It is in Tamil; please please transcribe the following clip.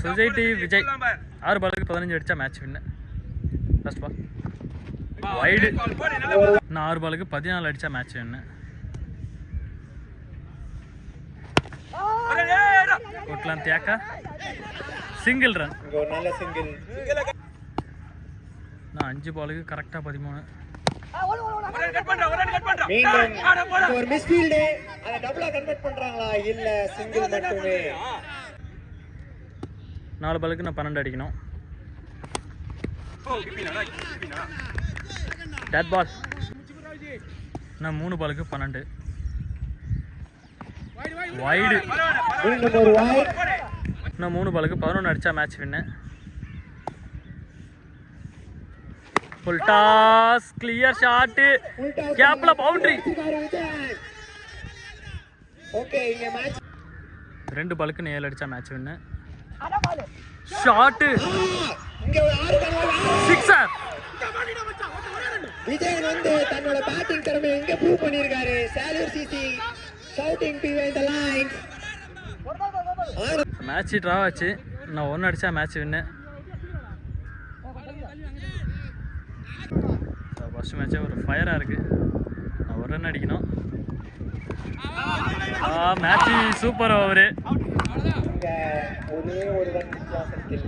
சொசைட்டி விஜய் 6 பாலுக்கு 15 அடிச்சா match win. First ball wide. நான் 6 பாலுக்கு 14 அடிச்சா மேட்ச் வின்னு. கொட்டலாம் தியாக்கா சிங்கிள் ரன். நான் 5 பாலுக்கு கரெக்டா 13. ஒரு மிஸ்ஃபீல்ட் அத டபுளா கன்வெர்ட் பண்றாங்களா இல்ல சிங்கிள் மட்டுமே. 4 பாலுக்கு நான் 12 அடிக்கணும். Dead ball. நான் 3 பாலுக்கு 12. வைடு. நான் 3 பாலுக்கு 11 அடிச்சா மேட்ச் வின்னு. ஃபுல் டாஸ் கிளியர் ஷாட் கேப்ல பவுண்டரி. ஓகே இங்க மேட்ச் 2 பாலுக்கு 7 அடிச்சா மேட்ச் வின்னு. ஷாட் இங்க 6 சிக்ஸர். விஜய் வந்து தன்னோட பேட்டிங் திறமை எங்க ப்ரூவ் பண்ணிருக்காரு. Salur CC shouting behind the lines. Match draw ஆச்சு. நான் 1 அடிச்சா மேட்ச் வின்னு. ஃபர்ஸ்ட் மேட்சே ஒரு ஃபயரா இருக்கு. நான் 1 ரன் அடிக்கணும். Match super over. ஒரே ஒரு ரன் வித்தியாசத்தில்